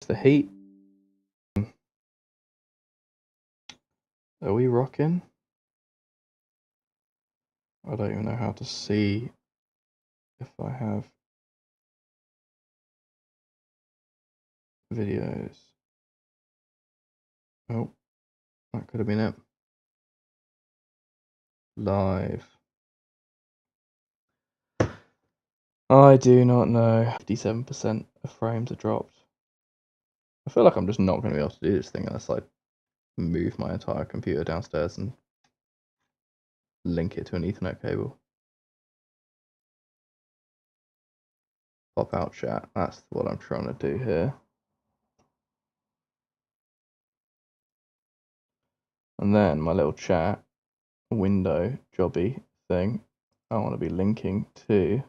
the heat. Are we rocking? I don't even know how to see if I have videos. Oh, that could have been it. Live. I do not know. 57% of frames are dropped. I feel like I'm just not going to be able to do this thing unless I move my entire computer downstairs and link it to an Ethernet cable. Pop out chat. That's what I'm trying to do here. And then my little chat window jobby thing, I want to be linking to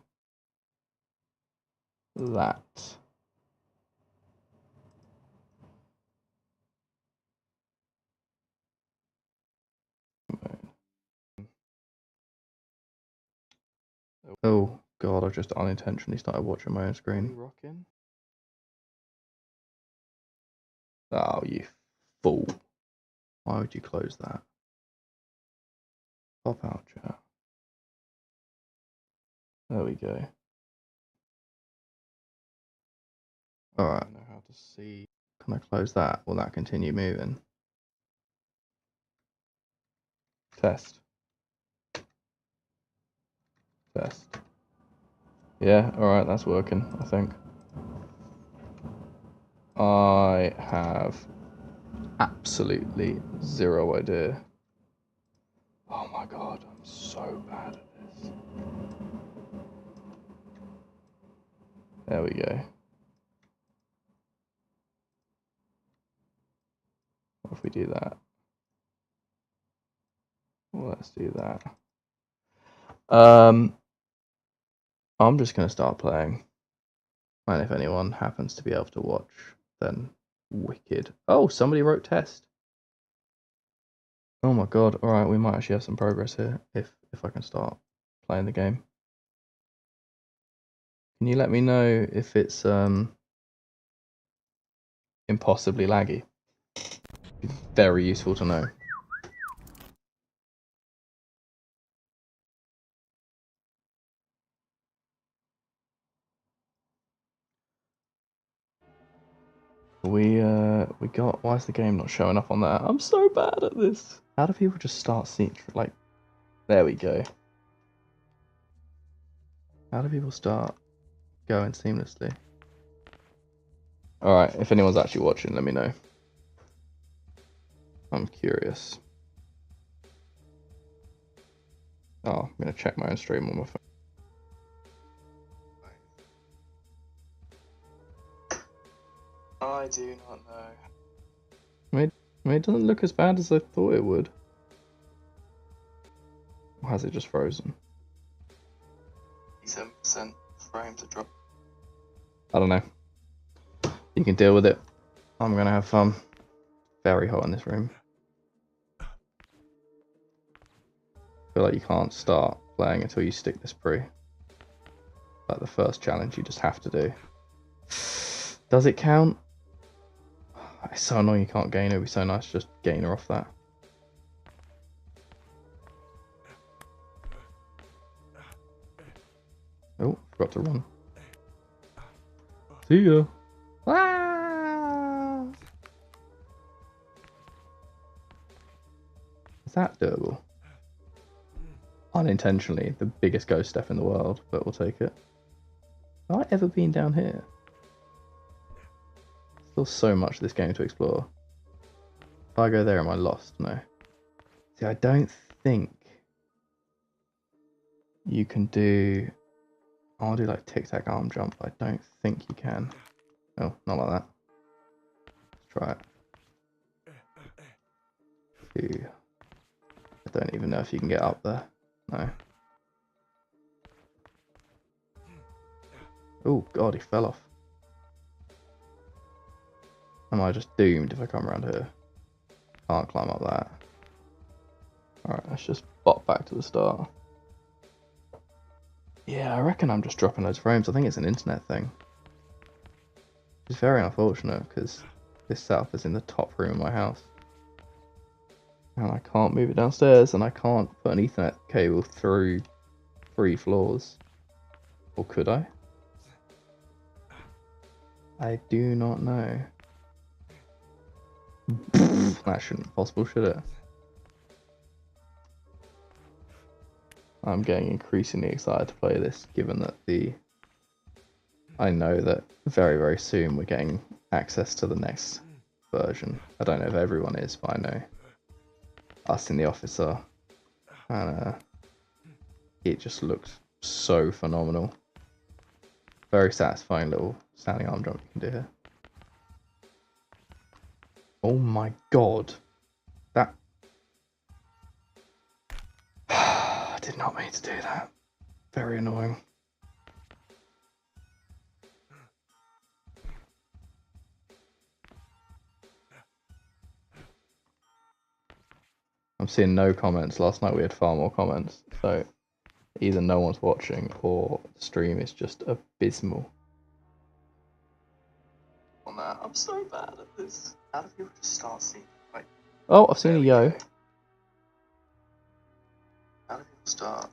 that. Oh god, I just unintentionally started watching my own screen. Rocking? Oh, you fool. Why would you close that? Pop out chat. There we go. Alright, I know how to see. Can I close that? Will that continue moving? Test. Test. Yeah, alright, that's working, I think. I have absolutely zero idea. Oh my god, I'm so bad at this. There we go. What if we do that? Well, let's do that. I'm just going to start playing. And if anyone happens to be able to watch, then wicked. Oh, somebody wrote test. Oh my god. Alright, we might actually have some progress here if I can start playing the game. Can you let me know if it's impossibly laggy? Very useful to know. We got. Why is the game not showing up on that? I'm so bad at this. How do people just start seeing like? There we go. How do people start going seamlessly? All right. If anyone's actually watching, let me know. I'm curious. Oh, I'm gonna check my own stream on my phone. I do not know. It doesn't look as bad as I thought it would. Or has it just frozen? 7% frames are dropped. I don't know. You can deal with it. I'm gonna have fun. Very hot in this room. I feel like you can't start playing until you stick this pre. Like the first challenge you just have to do. Does it count? It's so annoying you can't gain. It would be so nice to just gain her off that. Oh, forgot to run. See ya. Ah! Is that doable? Unintentionally, the biggest ghost step in the world, but we'll take it. Have I ever been down here? Still so much of this game to explore. If I go there, am I lost? No. See, I don't think you can do... I want to do like tic-tac arm jump, but I don't think you can. Oh, not like that. Let's try it. 2. I don't even know if you can get up there. No. Oh god, he fell off. Am I just doomed if I come around here? Can't climb up that. Alright, let's just bop back to the start. Yeah, I reckon I'm just dropping those frames. I think it's an internet thing. It's very unfortunate because this setup is in the top room of my house. And I can't move it downstairs, and I can't put an Ethernet cable through 3 floors. Or could I? I do not know. That shouldn't be possible, should it? I'm getting increasingly excited to play this, given that I know that very, very soon we're getting access to the next version. I don't know if everyone is, but I know us in the office are. And it just looks so phenomenal. Very satisfying little standing arm jump you can do here. Oh my god. That... I did not mean to do that. Very annoying. I'm seeing no comments. Last night we had far more comments, so either no one's watching or the stream is just abysmal. On that, I'm so bad at this. How do people just start seeing? Like, oh, I've seen a yo. How do people start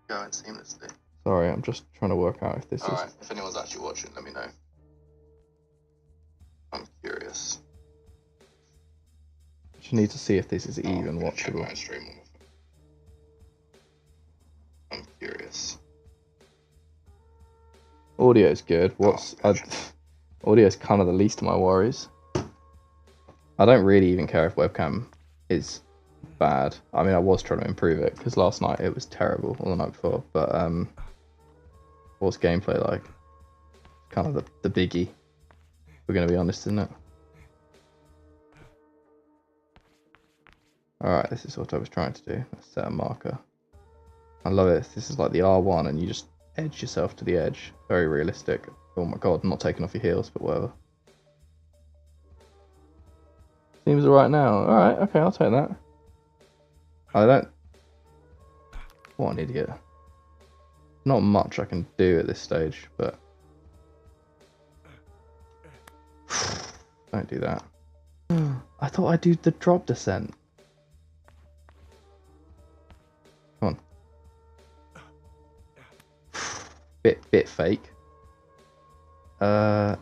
going seamlessly? Sorry, I'm just trying to work out if this is. Alright, if anyone's actually watching, let me know. I'm curious. Just need to see if this is even watchable. I'm curious. Audio's good. Audio's kind of the least of my worries. I don't really even care if webcam is bad. I mean, I was trying to improve it because last night it was terrible, or the night before. But what's gameplay like? Kind of the biggie. We're gonna be honest, isn't it? Alright, this is what I was trying to do. Let's set a marker. I love it. This is like the R1 and you just edge yourself to the edge. Very realistic. Oh my god, I'm not taking off your heels, but whatever. Seems alright now. Alright, okay, I'll take that. I don't... What an idiot. Not much I can do at this stage, but... Don't do that. I thought I'd do the drop descent. Come on. Bit fake. Oh,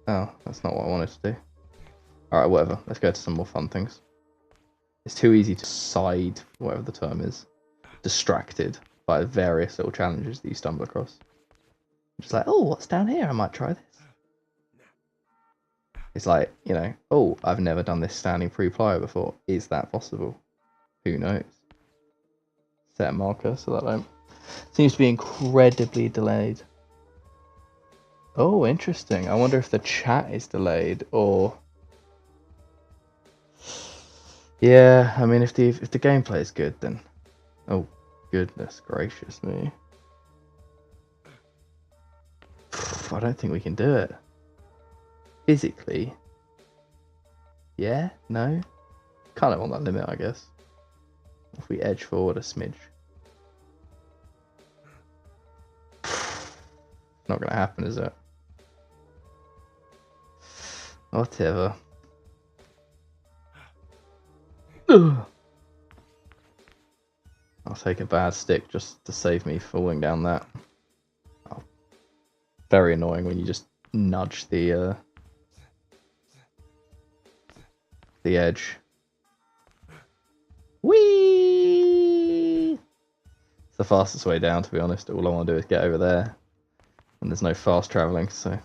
that's not what I wanted to do. Alright, whatever. Let's go to some more fun things. It's too easy to side, whatever the term is, distracted by various little challenges that you stumble across. Just like, oh, what's down here? I might try this. It's like, you know, oh, I've never done this standing pre-plyo before. Is that possible? Who knows? Set a marker so that I seems to be incredibly delayed. Oh, interesting. I wonder if the chat is delayed or... Yeah, I mean, if the gameplay is good, then... Oh, goodness gracious me. I don't think we can do it. Physically. Yeah? No? Kind of on that limit, I guess. If we edge forward a smidge. Not gonna happen, is it? Whatever. Ugh. I'll take a bad stick just to save me falling down that. Oh. Very annoying when you just nudge the edge. Whee! It's the fastest way down, to be honest. All I want to do is get over there. And there's no fast travelling, so...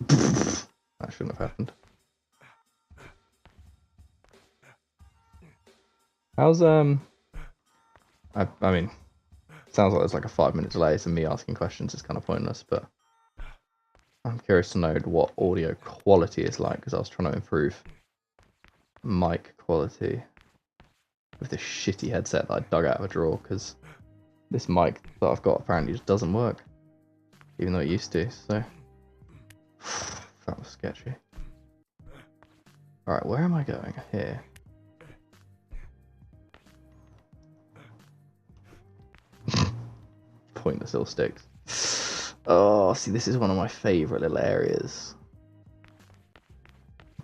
That shouldn't have happened. How's, I mean, sounds like there's like a 5-minute delay, so me asking questions is kind of pointless, but I'm curious to know what audio quality is like, because I was trying to improve mic quality with this shitty headset that I dug out of a drawer, because this mic that I've got apparently just doesn't work, even though it used to, so that was sketchy. Alright, where am I going? Here. Pointless little sticks. Oh, see, this is one of my favourite little areas.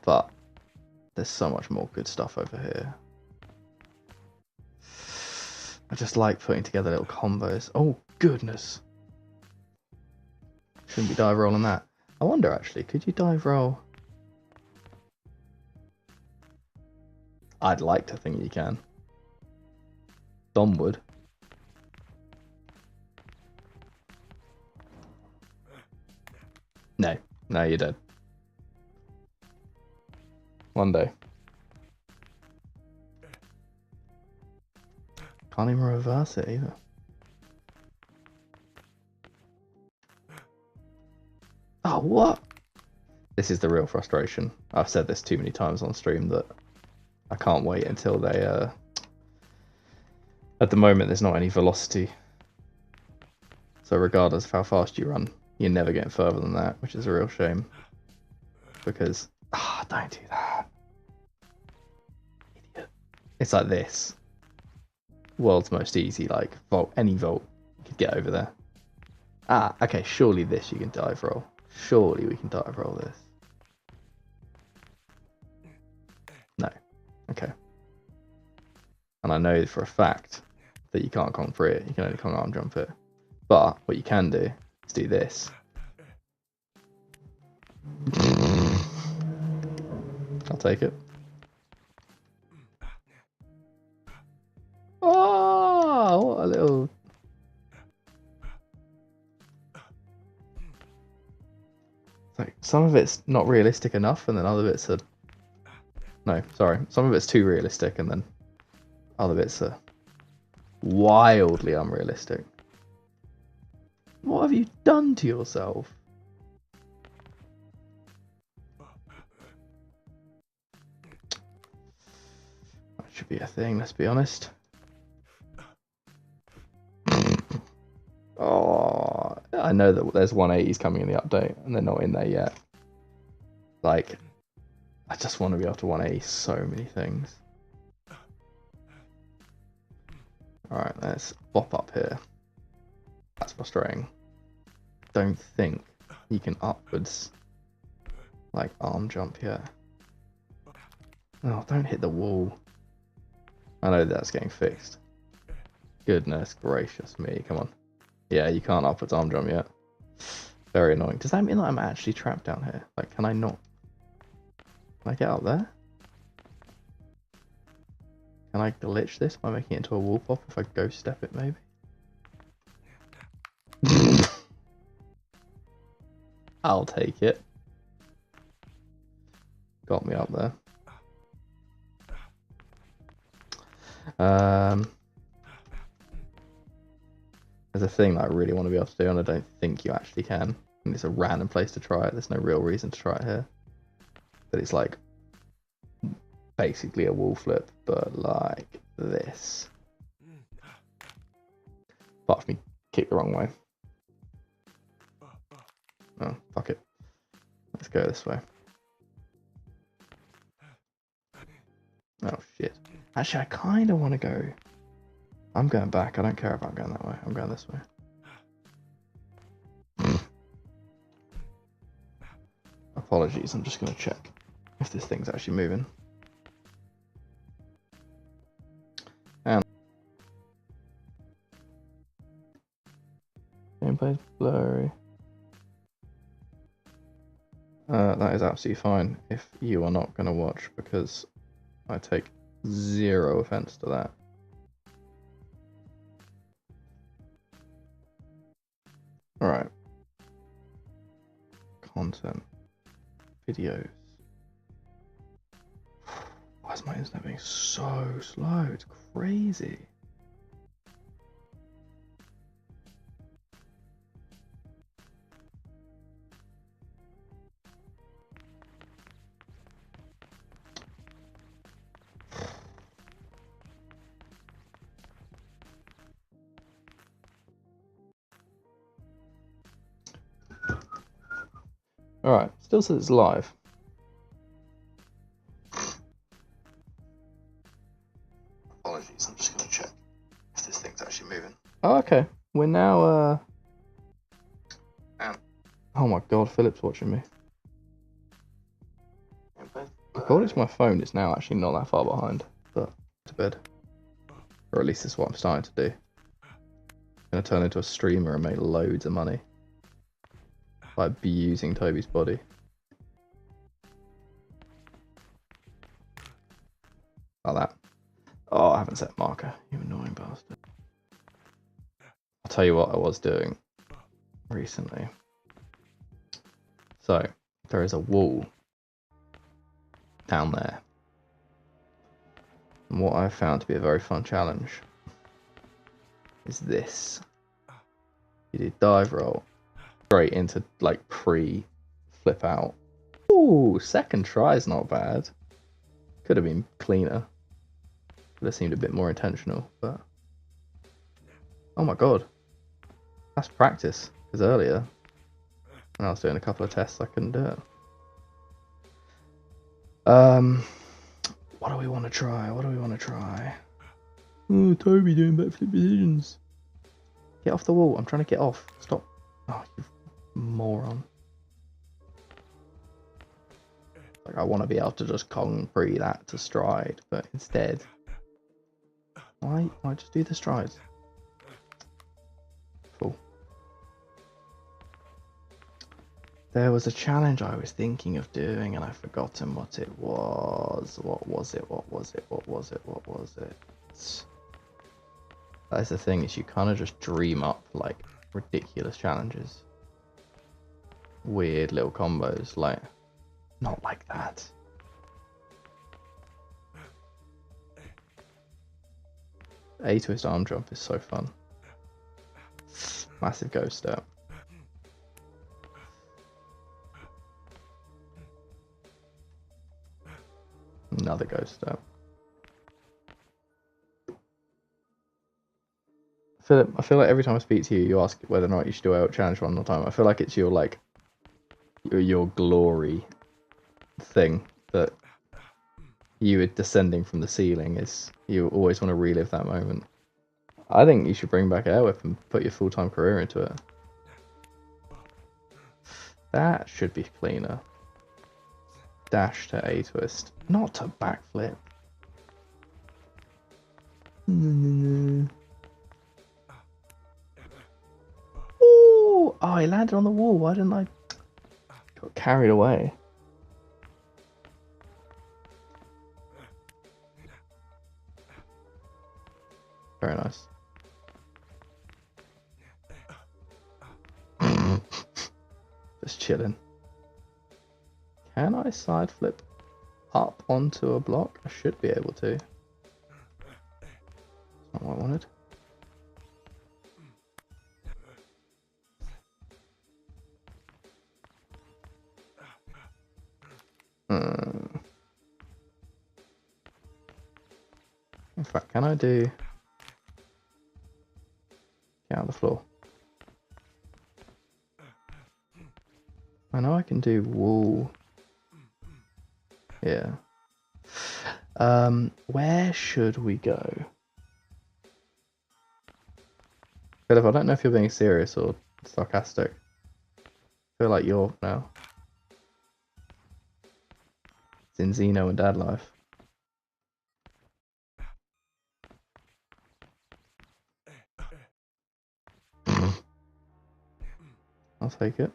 But there's so much more good stuff over here. I just like putting together little combos. Oh, goodness. Shouldn't be dive rolling that. I wonder, actually, could you dive roll? I'd like to think you can. Dom would. No. No, you're dead. One day. Can't even reverse it either. Oh, what? This is the real frustration. I've said this too many times on stream that I can't wait until they, at the moment there's not any velocity. So regardless of how fast you run, you're never getting further than that, which is a real shame. Because, don't do that. Idiot. It's like this. World's most easy, like, vault, any vault, you could get over there. Okay, surely this you can dive roll. Surely we can dive roll this. No. Okay. And I know for a fact that you can't conquer it, you can only con arm jump it. But what you can do is do this. I'll take it. Oh, what a little... Like, some of it's not realistic enough, and then other bits are... No, sorry. Some of it's too realistic, and then other bits are wildly unrealistic. What have you done to yourself? That should be a thing, let's be honest. Oh, I know that there's 180s coming in the update, and they're not in there yet. Like, I just want to be able to 180 so many things. Alright, let's bop up here. That's frustrating. Don't think you can upwards, like, arm jump yet. Oh, don't hit the wall. I know that's getting fixed. Goodness gracious me, come on. Yeah, you can't upwards arm jump yet. Very annoying. Does that mean that I'm actually trapped down here? Like, can I not? Can I get up there? Can I glitch this by making it into a wall pop if I ghost step it, maybe? I'll take it. Got me up there. There's a thing that I really want to be able to do, and I don't think you actually can. And it's a random place to try it. There's no real reason to try it here. But it's like basically a wall flip, but like this. Apart from me kick the wrong way. Oh, fuck it. Let's go this way. Oh shit. Actually, I kind of want to go. I'm going back. I don't care if I'm going that way. I'm going this way. Apologies. I'm just going to check if this thing's actually moving. And gameplay's blurry. That is absolutely fine if you are not going to watch, because I take zero offense to that. Alright. Content. Videos. Why is my internet being so slow? It's crazy. Alright, still says it's live. Apologies, I'm just going to check if this thing's actually moving. Oh, okay. We're now Oh my god, Philip's watching me. According to my phone, it's now actually not that far behind, but to bed. Or at least this is what I'm starting to do. I'm gonna turn into a streamer and make loads of money by abusing Toby's body. Like that. Oh, I haven't set marker, you annoying bastard. I'll tell you what I was doing recently. So, there is a wall down there. And what I found to be a very fun challenge is this. You do dive roll straight into like pre-flip out. Ooh, second try is not bad. Could have been cleaner. Could have seemed a bit more intentional, but oh my god. That's practice, because earlier when I was doing a couple of tests I couldn't do it. What do we want to try? What do we want to try? Oh, Toby doing backflip positions. Get off the wall. I'm trying to get off. Stop. Oh, you moron. Like, I want to be able to just Kong pre that to stride, but instead, why just do the strides? Cool. There was a challenge I was thinking of doing and I've forgotten what it was. What was it? What was it? What was it? What was it? That's the thing, is you kind of just dream up like ridiculous challenges. Weird little combos, like, not like that. A-twist arm jump is so fun. Massive ghost step. Another ghost step. Philip, I feel like every time I speak to you, you ask whether or not you should do a challenge one more time. I feel like it's your like your glory thing that you were descending from the ceiling. Is you always want to relive that moment. I think you should bring back air whip and put your full-time career into it. That should be cleaner. Dash to A twist, not to backflip. Ooh, oh, I landed on the wall. Why didn't I? Got carried away. Very nice. Just chilling. Can I side flip up onto a block? I should be able to. That's not what I wanted. In fact, can I do... Get out of the floor. I know I can do wall. Yeah. Where should we go? Philip, I don't know if you're being serious or sarcastic. I feel like you're now. It's in Xeno and Dad life. I'll take it.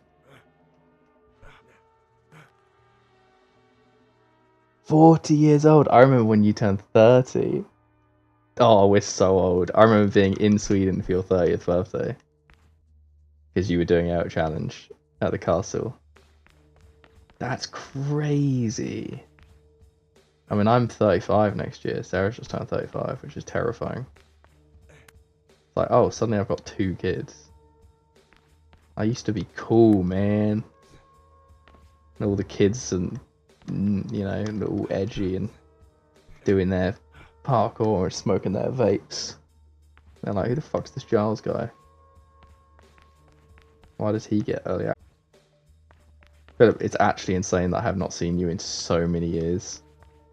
40 years old. I remember when you turned 30. Oh, we're so old. I remember being in Sweden for your 30th birthday. Because you were doing out challenge at the castle. That's crazy. I mean, I'm 35 next year. Sarah's just turned 35, which is terrifying. It's like, oh, suddenly I've got 2 kids. I used to be cool, man. And all the kids and, you know, all edgy and doing their parkour and smoking their vapes. They're like, who the fuck's this Giles guy? Why does he get early access? Philip, it's actually insane that I have not seen you in so many years.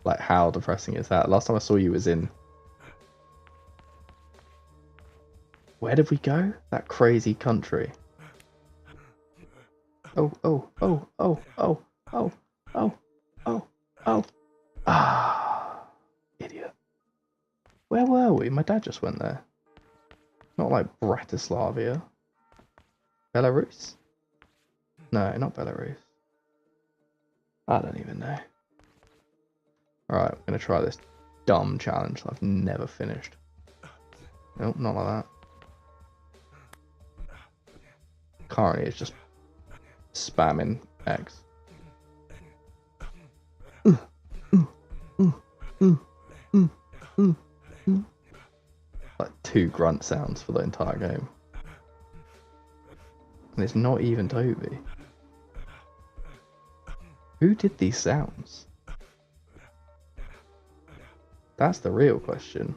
Like, how depressing is that? Last time I saw you was in... Where did we go? That crazy country. Oh, oh, oh, oh, oh, oh, oh, oh, oh. Ah, idiot. Where were we? My dad just went there. Not like Bratislavia. Belarus? No, not Belarus. I don't even know. Alright, I'm gonna try this dumb challenge I've never finished. Nope, not like that. Currently it's just spamming X. Like 2 grunt sounds for the entire game. And it's not even Toby. Who did these sounds? That's the real question.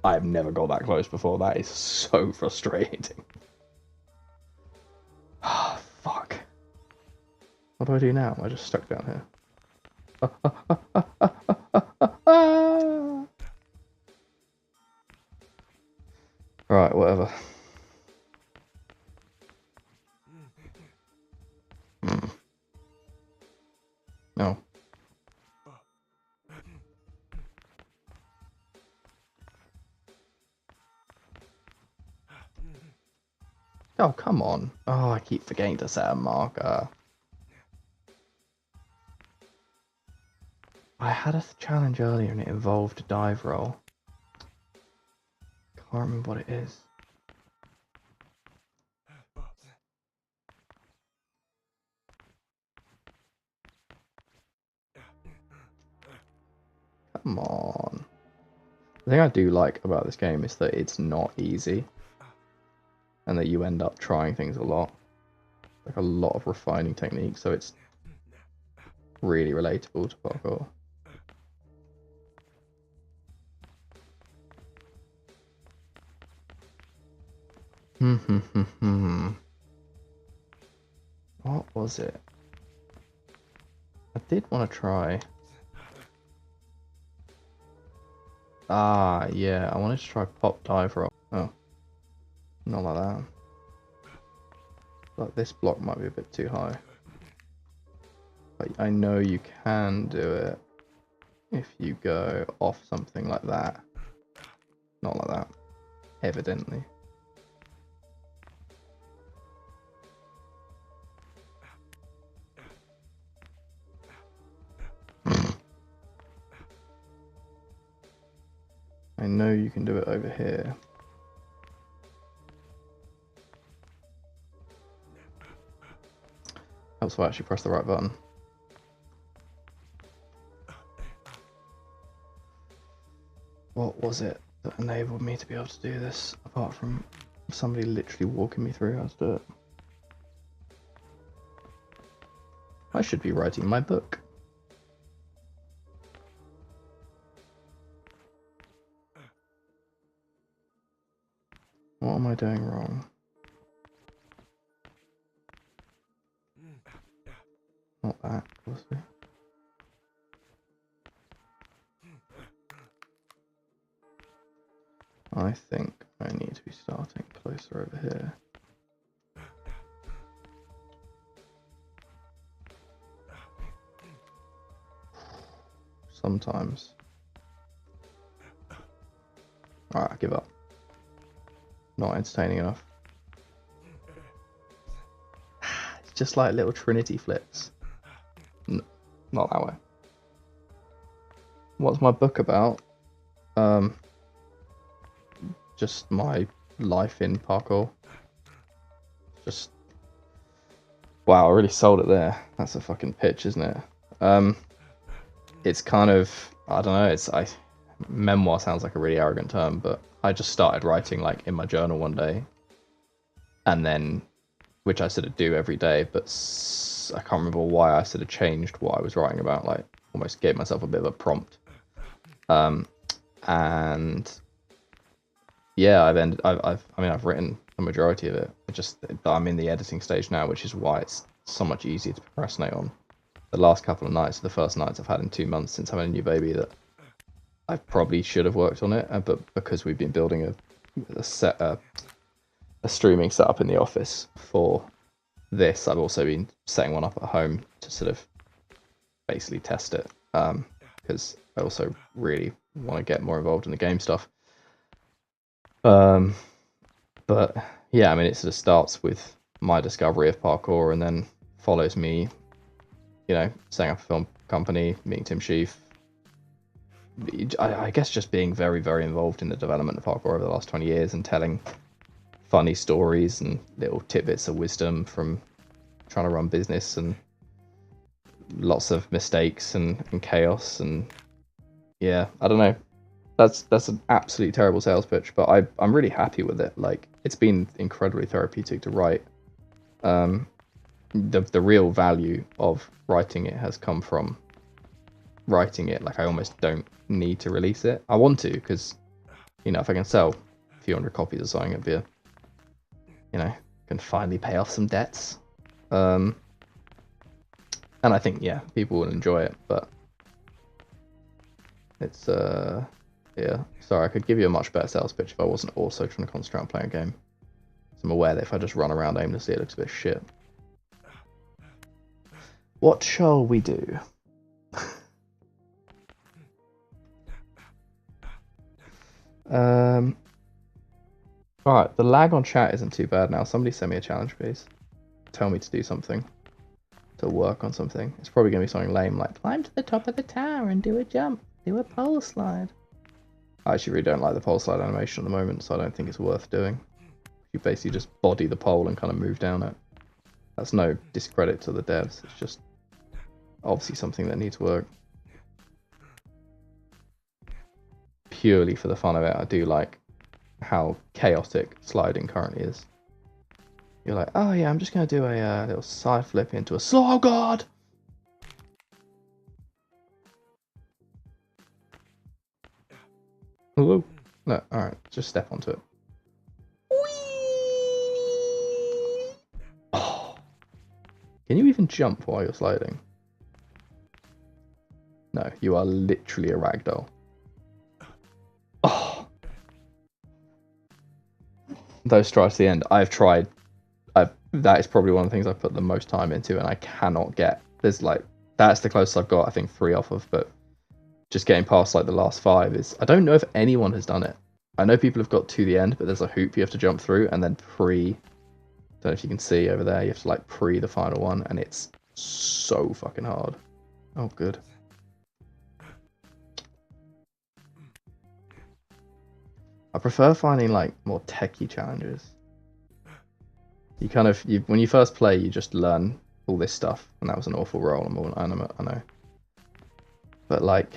I've never got that close before. That is so frustrating. Ah, fuck. What do I do now? Am I just stuck down here? Right, whatever. No. Oh, come on. Oh, I keep forgetting to set a marker. I had a challenge earlier and it involved a dive roll. Can't remember what it is. Come on. The thing I do like about this game is that it's not easy. And that you end up trying things a lot. Like a lot of refining techniques, so it's really relatable to parkour. What was it? I did want to try. Ah, yeah, I wanted to try pop dive roll. Oh, not like that. But this block might be a bit too high. But I know you can do it if you go off something like that. Not like that, evidently. I know you can do it over here. Helps if I actually press the right button. What was it that enabled me to be able to do this, apart from somebody literally walking me through how to do it? I should be writing my book. What am I doing wrong? Not that, obviously. I think I need to be starting closer over here. Sometimes. Alright, I give up. Not entertaining enough. It's just like little Trinity flips. Not that way. What's my book about? Just my life in parkour. Just wow, I really sold it there. That's a fucking pitch, isn't it? It's kind of, I don't know, memoir sounds like a really arrogant term, but I just started writing like in my journal one day, and then, which I sort of do every day, but I can't remember why I sort of changed what I was writing about, like almost gave myself a bit of a prompt. And yeah, I've written the majority of it. I'm in the editing stage now, which is why it's so much easier to procrastinate on. The last couple of nights, the first nights I've had in 2 months since having a new baby, that I probably should have worked on it, but because we've been building a a streaming setup in the office for this. I've also been setting one up at home to sort of basically test it, because I also really want to get more involved in the game stuff. But yeah, I mean, it sort of starts with my discovery of parkour and then follows me, setting up a film company, meeting Tim Sheaf. I guess just being very, very involved in the development of parkour over the last 20 years and telling funny stories and little tidbits of wisdom from trying to run business, and lots of mistakes and chaos. And yeah, I don't know. That's an absolutely terrible sales pitch, but I'm really happy with it. Like, it's been incredibly therapeutic to write. The real value of writing it has come from writing it. Like, I almost don't need to release it. I want to, because, if I can sell a few hundred copies or something, it'd be can finally pay off some debts. And I think, yeah, people will enjoy it, but it's, yeah, sorry, I could give you a much better sales pitch if I wasn't also trying to concentrate on playing a game. So I'm aware that if I just run around aimlessly, it looks a bit shit. What shall we do? Alright, the lag on chat isn't too bad now. Somebody send me a challenge, please. Tell me to do something. To work on something. It's probably going to be something lame, like climb to the top of the tower and do a jump. Do a pole slide. I actually really don't like the pole slide animation at the moment, so I don't think it's worth doing. You basically just body the pole and kind of move down it. That's no discredit to the devs. It's just obviously something that needs work. Purely for the fun of it, I do like how chaotic sliding currently is. You're like, oh yeah, I'm just going to do a little side flip into a slow god. Ooh. No, alright, just step onto it. Oh. Can you even jump while you're sliding? No, you are literally a ragdoll. Oh. Those strides to the end, I've tried. That is probably one of the things I've put the most time into, and I cannot get. There's like, that's the closest I've got, I think, 3 off of, but just getting past like the last 5 is, I don't know if anyone has done it. I know people have got to the end, but there's a hoop you have to jump through, and then don't know if you can see over there, you have to like the final one, and it's so fucking hard. Oh, good. I prefer finding like more techie challenges. You kind of, when you first play, you just learn all this stuff, and that was an awful roll. I know. But like,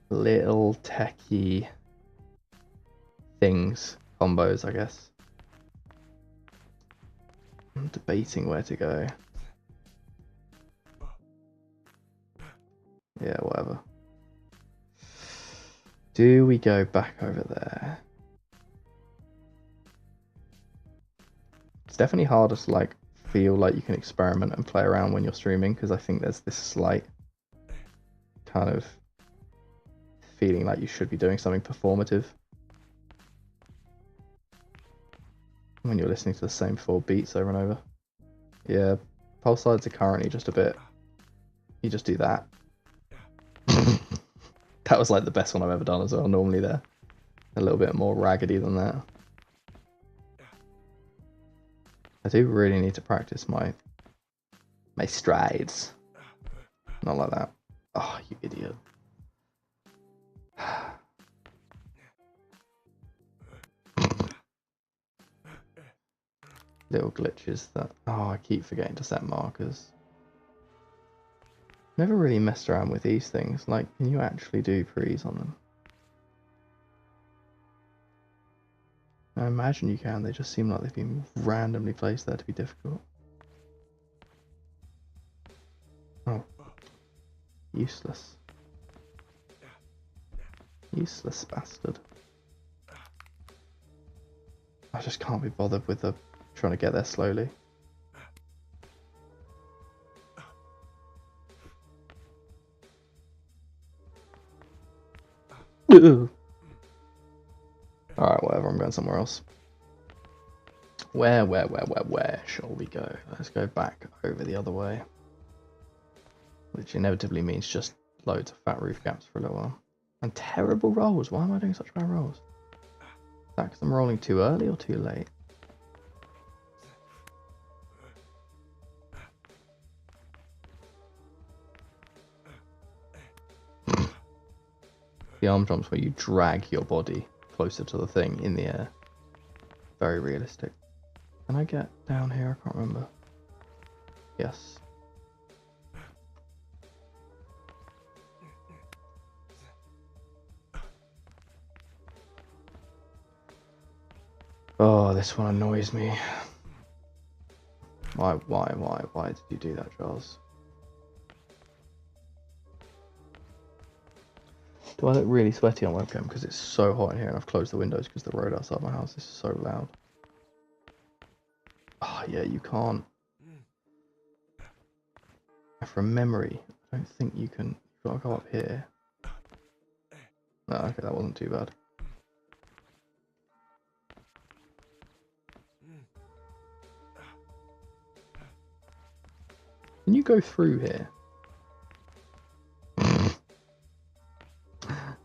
little techie things, combos, I guess. I'm debating where to go. Yeah, whatever. Do we go back over there? It's definitely harder to like feel like you can experiment and play around when you're streaming, because I think there's this slight kind of feeling like you should be doing something performative when you're listening to the same 4 beats over and over. Yeah, pulse slides are currently just a bit, you just do that. That was like the best one I've ever done as well. Normally they're a little bit more raggedy than that. I do really need to practice my strides. Not like that. Oh, you idiot. Little glitches that... Oh, I keep forgetting to set markers. Never really messed around with these things. Like, can you actually do pre's on them? I imagine you can. They just seem like they've been randomly placed there to be difficult. Oh. Useless. Useless bastard. I just can't be bothered with trying to get there slowly. Alright, whatever, I'm going somewhere else. Where shall we go? Let's go back over the other way. Which inevitably means just loads of fat roof gaps for a little while. And terrible rolls. Why am I doing such bad rolls? Is that because I'm rolling too early or too late? The arm jumps where you drag your body closer to the thing in the air. Very realistic. Can I get down here? I can't remember. Yes. Oh, this one annoys me. Why did you do that, Charles? Do I look really sweaty on webcam because it's so hot in here and I've closed the windows because the road outside my house is so loud? Oh yeah, you can't. From memory, I don't think you can. You've got to go up here. No, okay, that wasn't too bad. Can you go through here?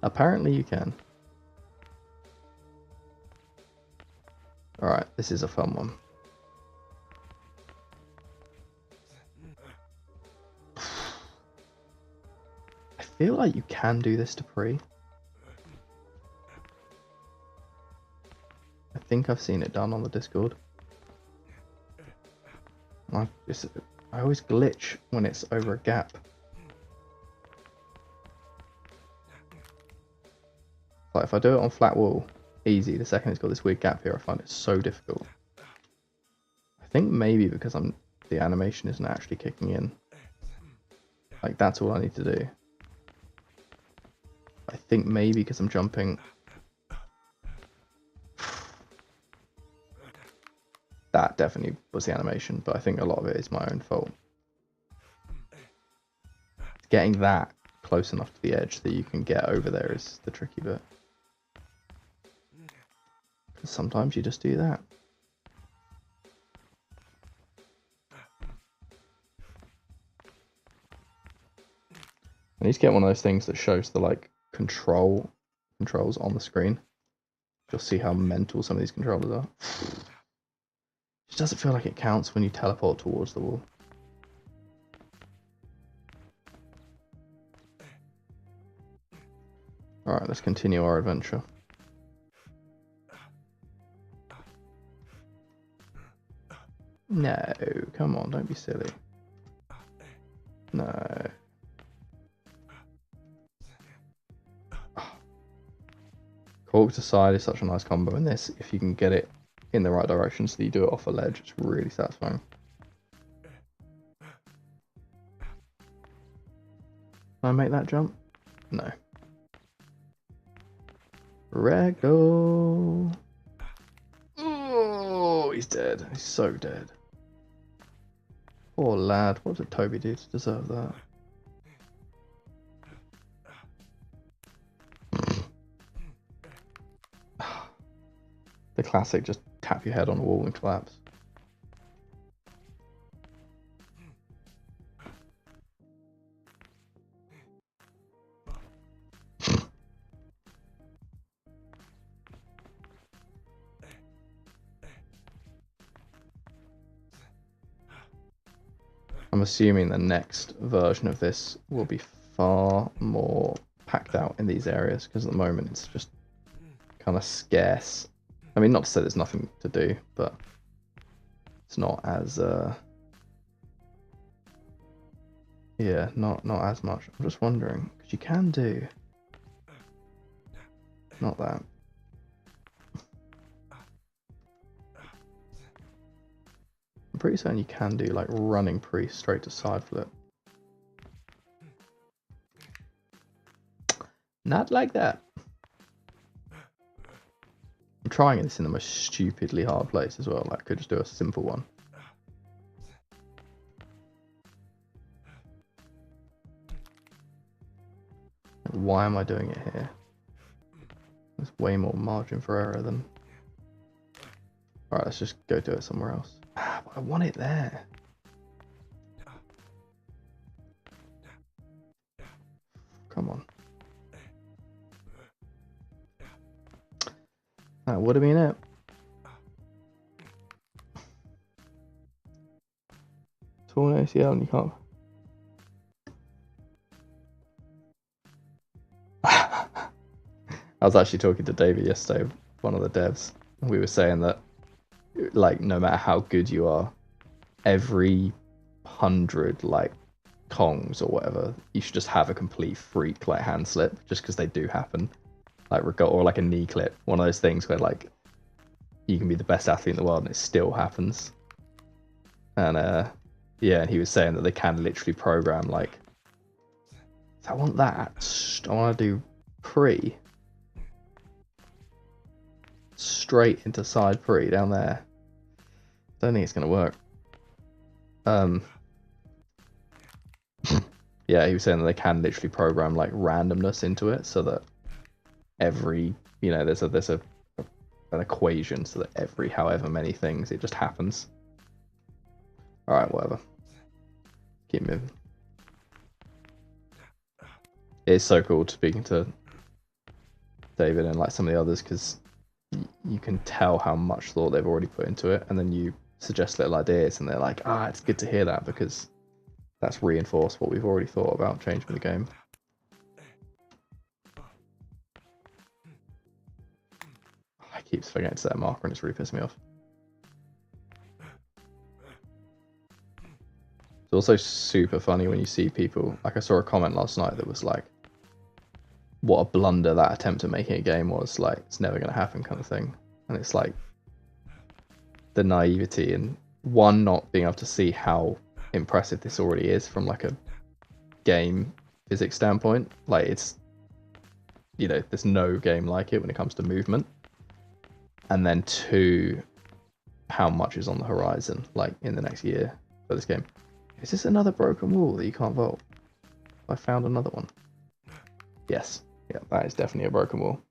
Apparently you can. Alright, this is a fun one. I feel like you can do this to Pre. I think I've seen it done on the Discord. I always glitch when it's over a gap. Like if I do it on flat wall, easy. The second it's got this weird gap here, I find it so difficult. I think maybe because the animation isn't actually kicking in. Like that's all I need to do. I think maybe because I'm jumping. That definitely was the animation, but I think a lot of it is my own fault. Getting that close enough to the edge that you can get over there is the tricky bit. Because sometimes you just do that. I need to get one of those things that shows the like controls on the screen. You'll see how mental some of these controllers are. It doesn't feel like it counts when you teleport towards the wall. Alright, let's continue our adventure. No, come on, don't be silly. No. Cork to side is such a nice combo in this. If you can get it in the right direction so that you do it off a ledge, it's really satisfying. Can I make that jump? No. Rego. Oh, he's dead. He's so dead. Poor lad. What did Toby do to deserve that? The classic, just tap your head on a wall and collapse. I'm assuming the next version of this will be far more packed out in these areas, because at the moment it's just kind of scarce. I mean, not to say there's nothing to do, but it's not as yeah, not as much. I'm just wondering, because you can do not that. I'm pretty certain you can do like running pre straight to side flip. Not like that. I'm trying this in the most stupidly hard place as well. Like, I could just do a simple one. Why am I doing it here? There's way more margin for error than... Alright, let's just go do it somewhere else. Ah, but I want it there. Come on. That would have been it. Torn ACL and you can't. I was actually talking to David yesterday, one of the devs. We were saying that, like, no matter how good you are, every 100 like Kongs or whatever, you should just have a complete freak like hand slip, just because they do happen. Like, or like a knee clip, one of those things where like you can be the best athlete in the world and it still happens. And yeah, and he was saying that they can literally program like, I want that. I want to do pre straight into side pre down there. Don't think it's gonna work. Yeah, he was saying that they can literally program like randomness into it, so that every, you know, there's an equation so that every however many things it just happens. All right, whatever. Keep moving. It's so cool speaking to David and like some of the others, because you can tell how much thought they've already put into it, and then you suggest little ideas and they're like, ah, it's good to hear that, because that's reinforced what we've already thought about changing the game. I keep forgetting to set a marker and it's really pissing me off. It's also super funny when you see people, like I saw a comment last night that was like, what a blunder that attempt at making a game was, like, it's never going to happen kind of thing. And it's like the naivety and one, not being able to see how impressive this already is from like a game physics standpoint. Like, it's, you know, there's no game like it when it comes to movement. And then two, how much is on the horizon, like in the next year for this game. Is this another broken wall that you can't vault? I found another one. Yes. Yeah, that is definitely a broken wall.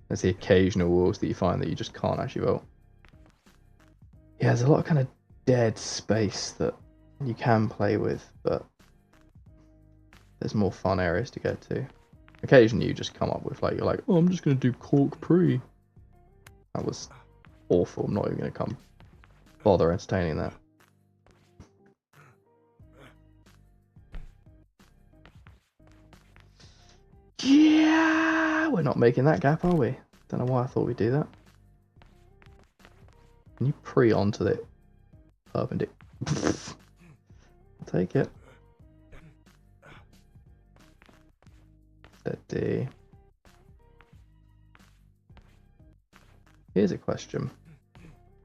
There's the occasional walls that you find that you just can't actually vault. Yeah, there's a lot of kind of dead space that you can play with, but there's more fun areas to get to. Occasionally you just come up with like, you're like, oh, I'm just going to do cork pre. That was awful. I'm not even going to bother entertaining that. Yeah, we're not making that gap, are we? Don't know why I thought we'd do that. Can you pre onto the perpendicular? I'll take it. Steady. Here's a question.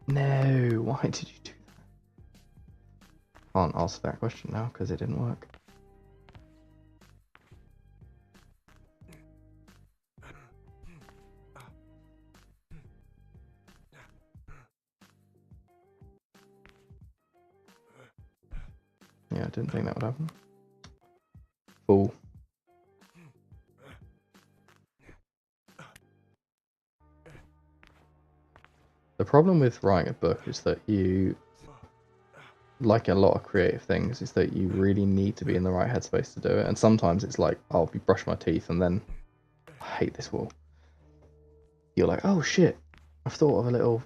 No, why did you do that? Can't answer that question now because it didn't work. Yeah, I didn't think that would happen. Fool. The problem with writing a book is that you, like a lot of creative things, is that you really need to be in the right headspace to do it. And sometimes it's like, I'll be brushing my teeth and then, I hate this wall. You're like, oh shit, I've thought of a little,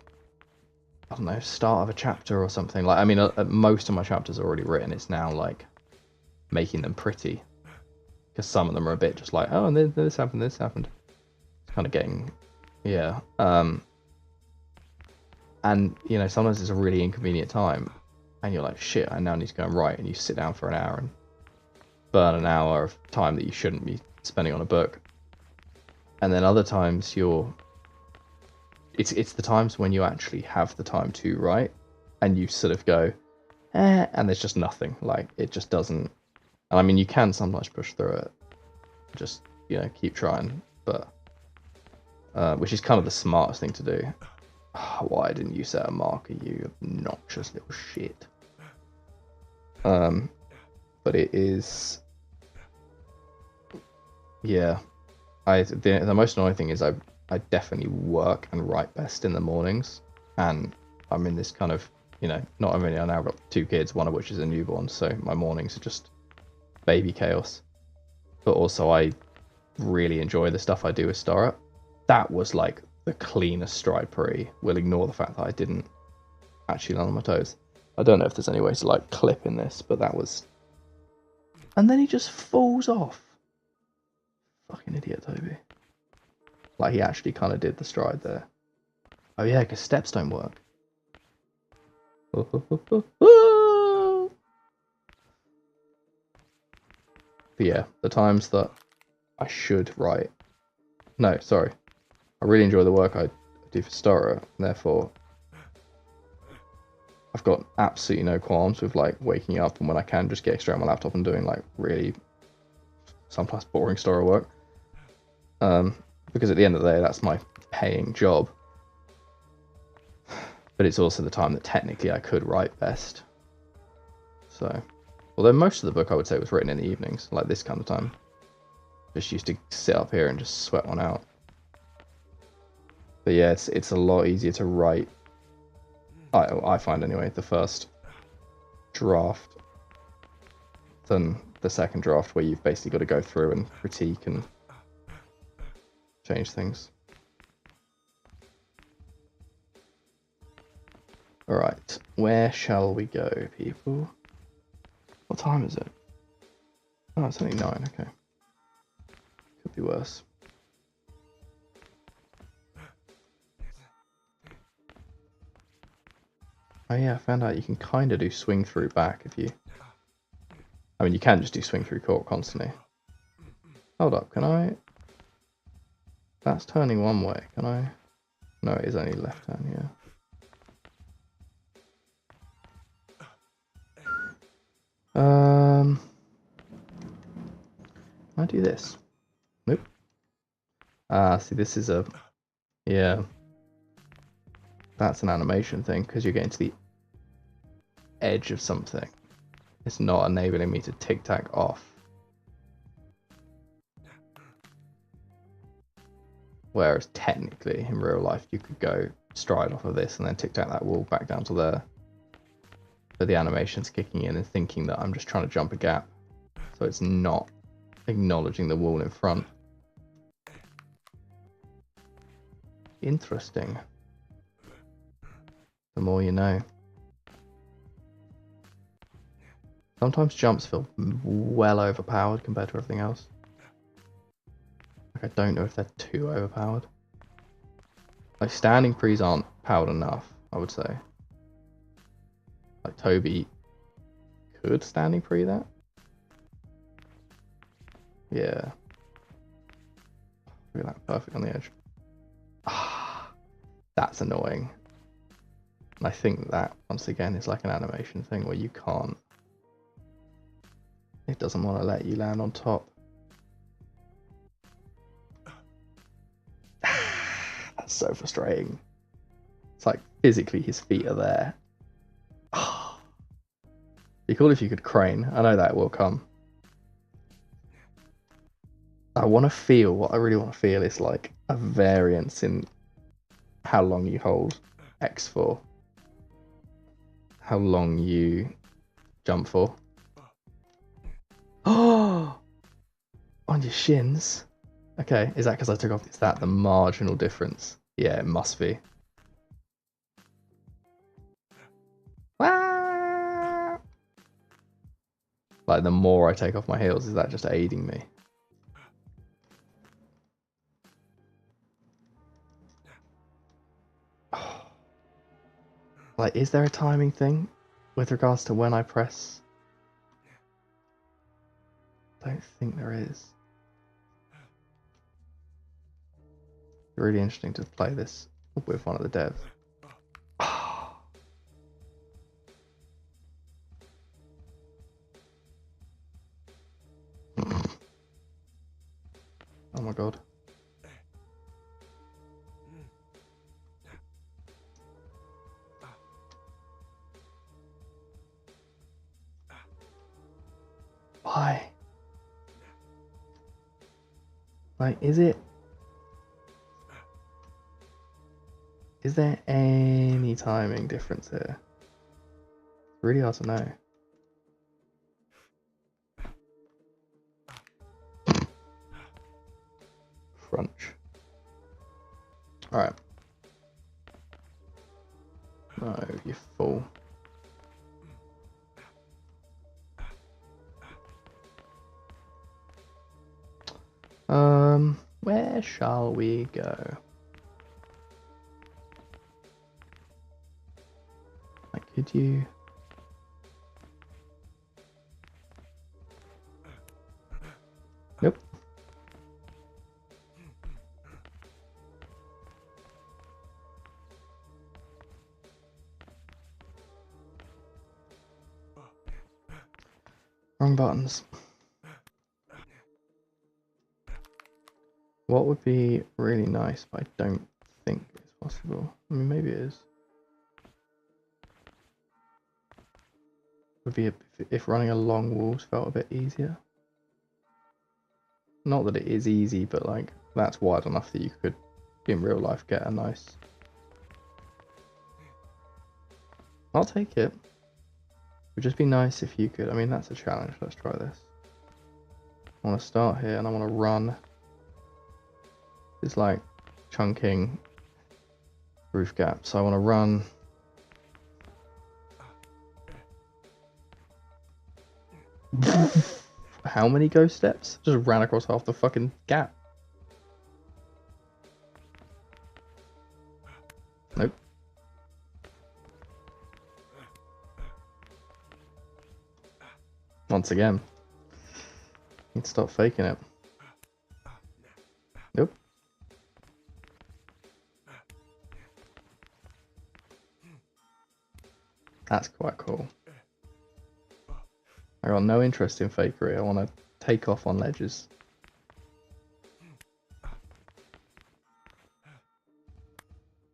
I don't know, start of a chapter or something. Like, I mean, most of my chapters are already written. It's now like making them pretty, because some of them are a bit just like, oh, and then this happened, this happened. It's kind of getting, yeah. And, you know, sometimes it's a really inconvenient time and you're like, shit, I now need to go and write, and you sit down for an hour and burn an hour of time that you shouldn't be spending on a book. And then other times it's the times when you actually have the time to write and you sort of go, and there's just nothing. Like, it just doesn't, and I mean, you can sometimes push through it, just, you know, keep trying, but, which is kind of the smartest thing to do. Why didn't you set a marker, you obnoxious little shit? But it is, yeah. The most annoying thing is I I definitely work and write best in the mornings, and I'm in this kind of, you know, not only I now got 2 kids, one of which is a newborn, so my mornings are just baby chaos. But also I really enjoy the stuff I do with STORROR. That was like the cleanest stride pre. We'll ignore the fact that I didn't actually land on my toes. I don't know if there's any way to like clip in this, but that was... And then he just falls off. Fucking idiot, Toby. Like, he actually kind of did the stride there. Oh yeah, because steps don't work. But yeah, the times that I should write... No, sorry. I really enjoy the work I do for STORROR, and therefore I've got absolutely no qualms with like waking up and when I can just get straight on my laptop and doing like really sometimes boring STORROR work. Because at the end of the day, that's my paying job. But it's also the time that technically I could write best. So, although most of the book I would say was written in the evenings, like this kind of time. Just used to sit up here and just sweat one out. But yeah, it's a lot easier to write. I find anyway, the first draft than the second draft, where you've basically got to go through and critique and change things. Alright, where shall we go, people? What time is it? Oh, it's only 9, okay. Could be worse. Oh yeah, I found out you can kind of do swing through back if you... I mean, you can just do swing through court constantly. Hold up, can I... That's turning one way, can I... No, it is only left turn, yeah. Can I do this? Nope. Ah, see, this is a... Yeah. That's an animation thing, because you're getting to the edge of something. It's not enabling me to tic-tac off. Whereas technically, in real life, you could go stride off of this and then tic-tac that wall back down to there. But the animation's kicking in and thinking that I'm just trying to jump a gap. So it's not acknowledging the wall in front. Interesting. The more you know. Sometimes jumps feel well overpowered compared to everything else. Like, I don't know if they're too overpowered. Like, standing pre's aren't powered enough, I would say. Like, Toby could standing pre that? Yeah. Look at that, perfect on the edge. Ah, that's annoying. And I think that, once again, is like an animation thing where you can't... It doesn't want to let you land on top. That's so frustrating. It's like physically his feet are there. Be cool if you could crane. I know that will come. I want to feel, what I really want to feel is like a variance in how long you hold X for. How long you jump for. Oh! On your shins. Okay, is that because I took off? Is that the marginal difference? Yeah, it must be. Ah! Like, the more I take off my heels, is that just aiding me? Oh. Like, is there a timing thing with regards to when I press? I don't think there is. Really interesting to play this with one of the devs. Oh, oh my god. Why? Like, is it? Is there any timing difference here? It's really hard to know. Crunch. Alright. No, you fool. Where shall we go? Like, could you... Nope. Wrong buttons. What would be really nice, but I don't think it's possible. I mean, maybe it is. Would be if running along walls felt a bit easier. Not that it is easy, but like that's wide enough that you could, in real life, get a nice. I'll take it. It would just be nice if you could. I mean, that's a challenge. Let's try this. I want to start here and I want to run. It's like chunking roof gap. So I want to run. How many ghost steps? Just ran across half the fucking gap. Nope. Once again. Need to stop faking it. Nope. That's quite cool. I got no interest in fakery. I want to take off on ledges.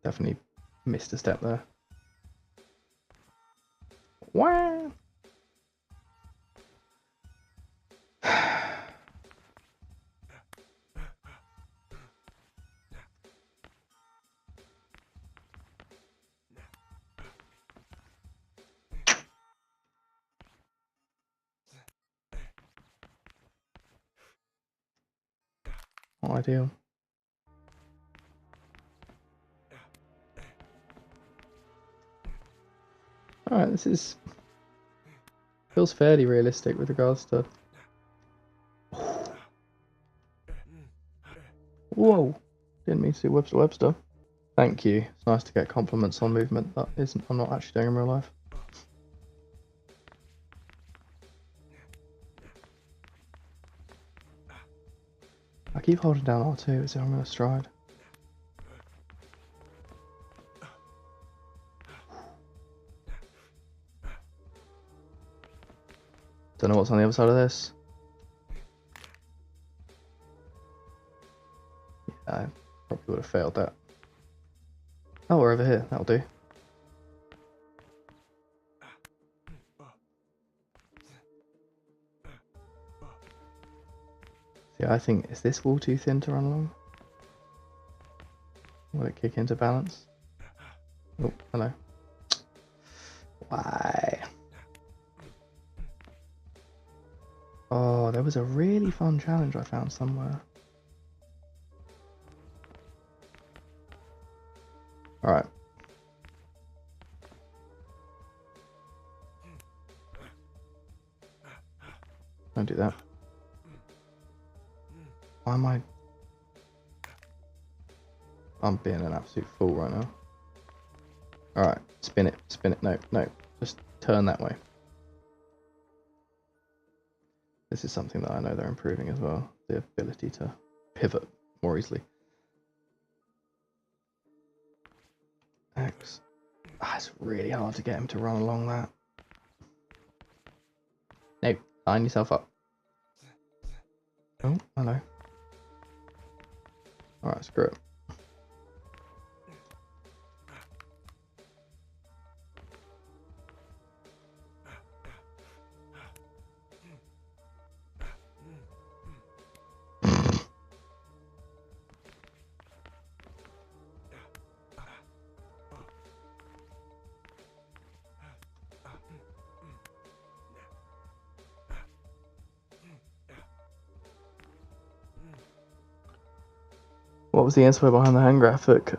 Definitely missed a step there. Wow. Not ideal. Alright, this feels fairly realistic with regards to... Whoa! Didn't mean to do Webster Webster. Thank you. It's nice to get compliments on movement that I'm not actually doing in real life. I keep holding down R2 as if I'm going to stride. Don't know what's on the other side of this. Yeah, I probably would have failed that. Oh, we're over here. That'll do. See, I think, is this wall too thin to run along? Will it kick into balance? Oh, hello. Why? Oh, there was a really fun challenge I found somewhere. Alright. Don't do that. Why am I... I'm being an absolute fool right now. Alright, spin it, spin it. No, no, just turn that way. This is something that I know they're improving as well. The ability to pivot more easily. X. Ah, it's really hard to get him to run along that. No, line yourself up. Oh, hello. Alright, screw it. What was the inspo behind the hand graphic?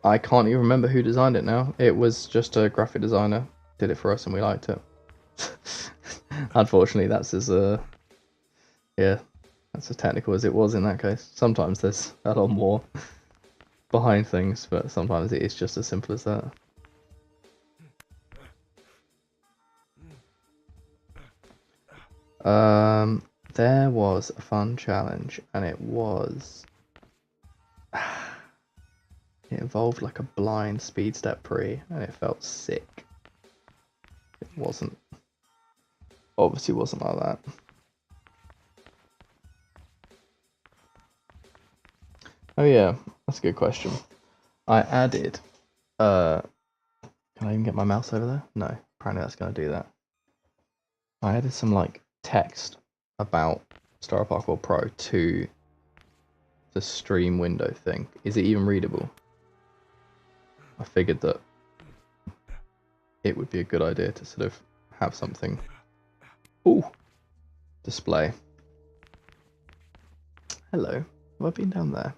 I can't even remember who designed it now. It was just a graphic designer did it for us and we liked it. Unfortunately, that's as yeah, that's as technical as it was in that case. Sometimes there's a lot more behind things, but sometimes it is just as simple as that. There was a fun challenge, and it was it involved like a blind speed step pre, and it felt sick. It wasn't, obviously wasn't like that. Oh yeah, that's a good question. I added, can I even get my mouse over there? No, apparently that's gonna do that. I added some like text about STORROR Parkour Pro to the stream window thing. Is it even readable? I figured that it would be a good idea to sort of have something display. Hello, have I been down there?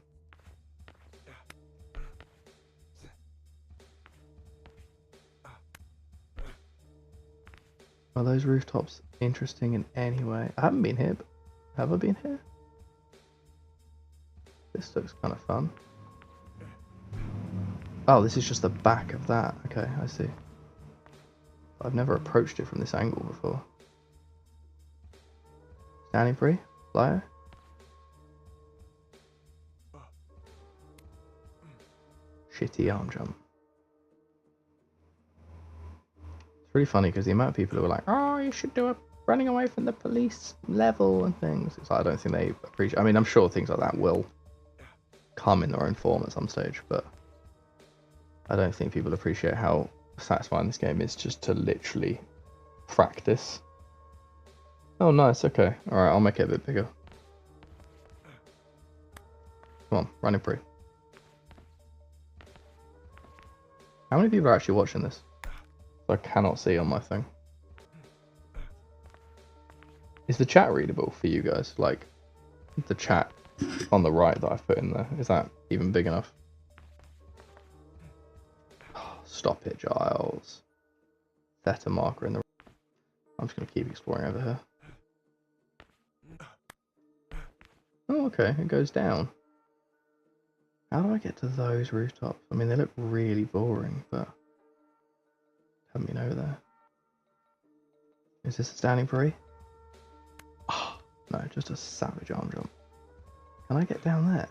Are those rooftops interesting in any way? I haven't been here, but have I been here? This looks kind of fun. Oh, this is just the back of that. Okay, I see. I've never approached it from this angle before. Standing free? Flyer? Shitty arm jump. It's really funny because the amount of people who were like, oh, you should do a running away from the police level and things. It's like, I don't think they appreciate. I mean, I'm sure things like that will come in their own form at some stage, but I don't think people appreciate how satisfying this game is just to literally practice. Oh, nice. Okay. All right. I'll make it a bit bigger. Come on, running free. How many people are actually watching this? I cannot see on my thing. Is the chat readable for you guys? Like, the chat on the right that I've put in there, is that even big enough? Oh, stop it, Giles. Set a marker in the... I'm just going to keep exploring over here. Oh, okay, it goes down. How do I get to those rooftops? I mean, they look really boring, but... haven't been over there. Is this a standing free? Oh, no, just a savage arm jump. Can I get down there?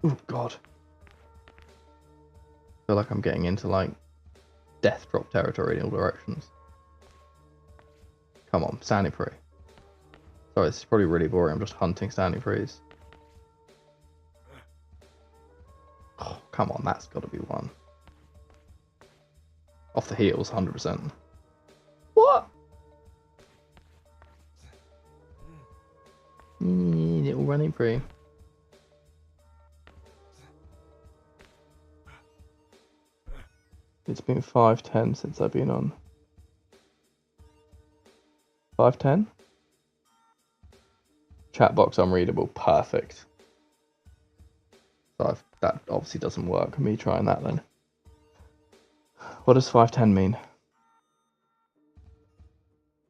Oh, God. I feel like I'm getting into, like, death drop territory in all directions. Come on, standing free. Sorry, this is probably really boring. I'm just hunting standing frees. Oh, come on, that's got to be one. Off the heels, 100%. What? Little running free. It's been 5:10 since I've been on. 5:10? Chat box unreadable. Perfect. So that obviously doesn't work. Me trying that then. What does 5:10 mean? Does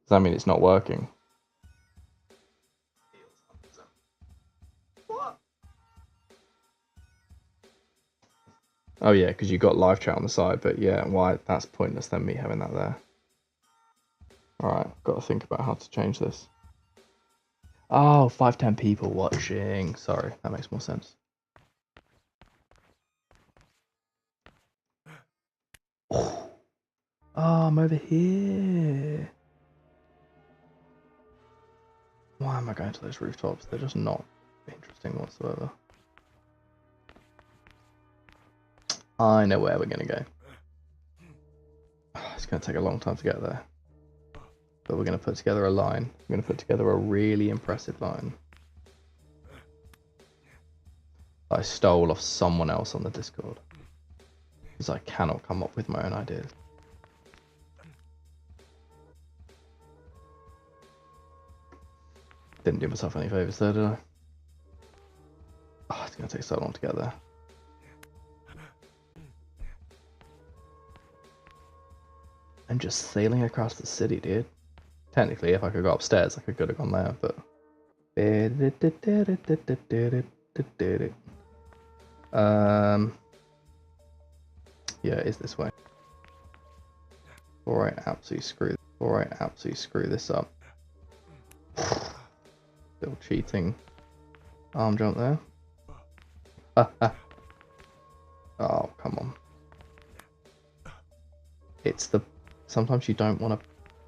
that mean it's not working? What? Oh yeah, because you got live chat on the side, but yeah, why? That's pointless then, me having that there. Alright, got to think about how to change this. Oh, 5:10 people watching. Sorry, that makes more sense. Oh, I'm over here. Why am I going to those rooftops? They're just not interesting whatsoever. I know where we're going to go. It's going to take a long time to get there. But we're going to put together a line. We're going to put together a really impressive line. I stole off someone else on the Discord. Because I cannot come up with my own ideas. Didn't do myself any favours there, did I? Oh, it's going to take so long to get there. I'm just sailing across the city, dude. Technically, if I could go upstairs, I could have gone there, but... Yeah, it is this way. Before I absolutely screw this up. Little cheating arm jump there. Oh, come on. It's the... Sometimes you don't want to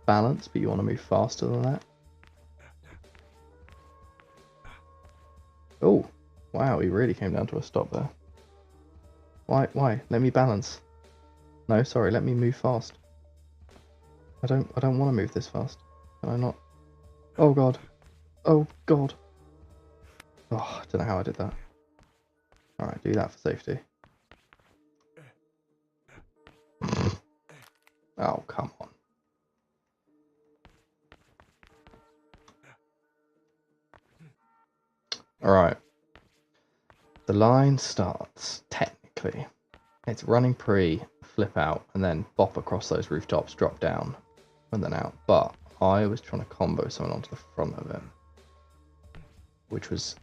balance, but you want to move faster than that. Oh, wow, he really came down to a stop there. Why? Let me balance. No, sorry, let me move fast. I don't want to move this fast. Can I not? Oh god. Oh god. Oh, I don't know how I did that. Alright, do that for safety. Oh, come on. Alright. The line starts, technically. It's running pre, flip out, and then bop across those rooftops, drop down, and then out. But I was trying to combo someone onto the front of it, which was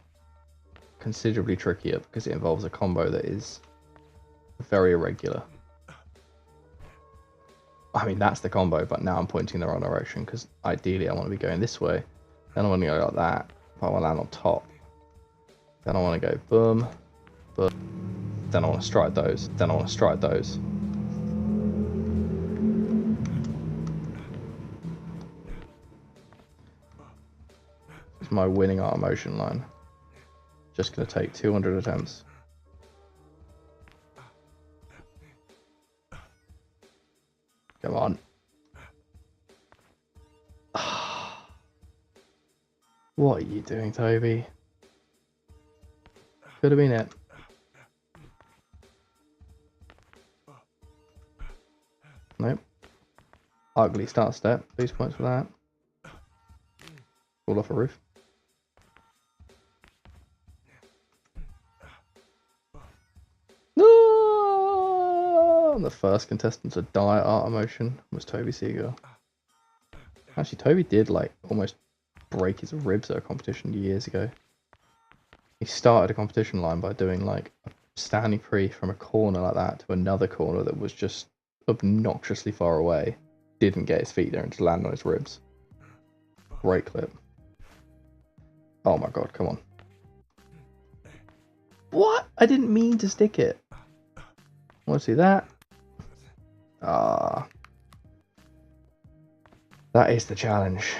considerably trickier because it involves a combo that is very irregular. I mean, that's the combo, but now I'm pointing in the wrong direction because ideally I want to be going this way. Then I want to go like that, but I want to land on top. Then I want to go boom, boom. Then I want to strike those. Then I want to strike those. It's my winning art motion line. Just going to take 200 attempts. Come on. What are you doing, Toby? Could have been it. Nope. Ugly start step. Boost points for that. Fall off a roof. No! And the first contestant to die at art emotion was Toby Seagull. Actually, Toby did like almost break his ribs at a competition years ago. He started a competition line by doing like a standing pre from a corner like that to another corner that was just obnoxiously far away. Didn't get his feet there and just landed on his ribs. Great clip. Oh my god, come on. What? I didn't mean to stick it. Want to see that? Ah. That is the challenge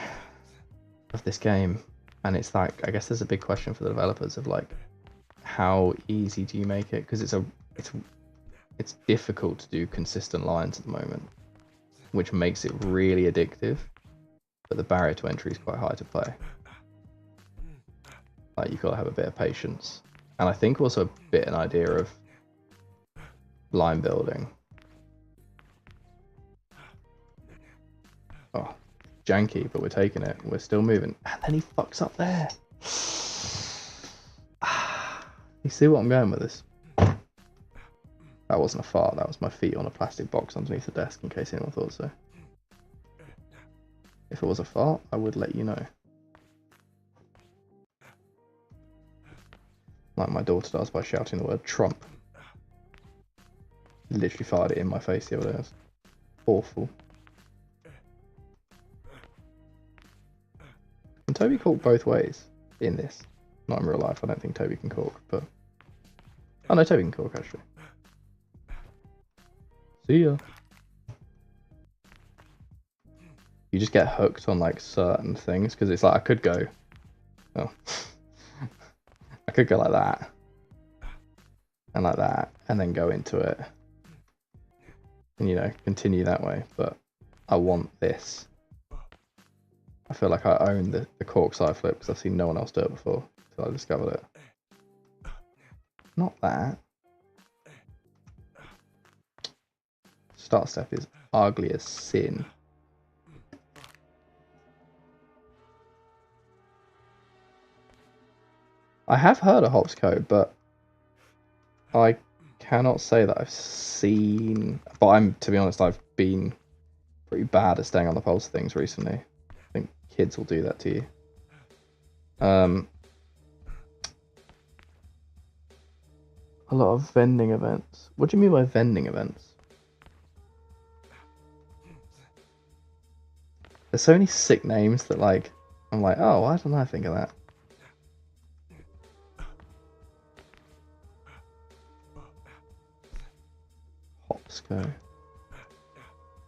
of this game. And it's like, I guess there's a big question for the developers of like, how easy do you make it? Because it's difficult to do consistent lines at the moment, which makes it really addictive. But the barrier to entry is quite high to play. Like, you've got to have a bit of patience. And I think also a bit an idea of line building. Oh, janky, but we're taking it. We're still moving. And then he fucks up there. You see what I'm going with this? That wasn't a fart, that was my feet on a plastic box underneath the desk, in case anyone thought so. If it was a fart, I would let you know. Like my daughter does by shouting the word Trump. Literally fired it in my face the other day. Awful. Can Toby cork both ways in this? Not in real life, I don't think Toby can cork, but... Oh no, Toby can cork actually. See ya. You just get hooked on like certain things, because it's like I could go... Oh. I could go like that. And like that, and then go into it. And, you know, continue that way, but I want this. I feel like I own the cork side flip because I've seen no one else do it before until I discovered it. Not that. Start step is ugly as sin. I have heard of Hops Code, but I cannot say that I've seen. But to be honest, I've been pretty bad at staying on the pulse of things recently. I think kids will do that to you. A lot of vending events. What do you mean by vending events? There's so many sick names that like I'm like, oh, why didn't I think of that? Hopsco.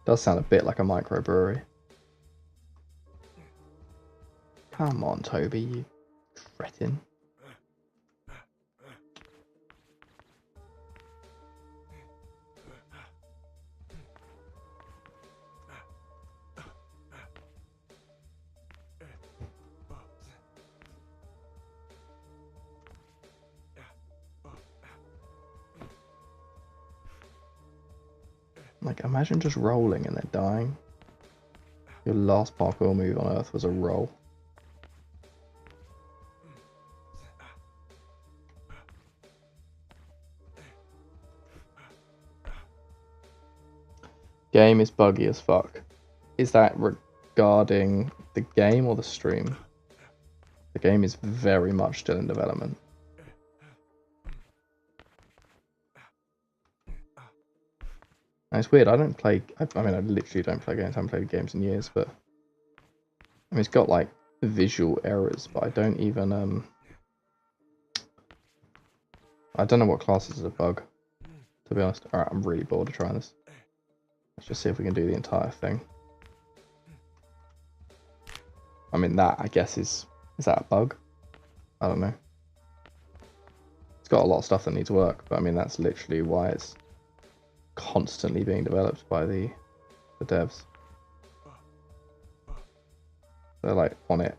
Does sound a bit like a microbrewery. Come on, Toby, you cretin. Like, imagine just rolling and then dying. Your last parkour move on Earth was a roll. Game is buggy as fuck. Is that regarding the game or the stream? The game is very much still in development. And it's weird, I don't play, I mean, I literally don't play games, I haven't played games in years, but I mean, it's got like visual errors, but I don't even, I don't know what classes is a bug, to be honest. Alright, I'm really bored of trying this. Let's just see if we can do the entire thing. I mean, that, I guess, is that a bug? I don't know. It's got a lot of stuff that needs work, but I mean, that's literally why it's constantly being developed by the devs. They're like on it.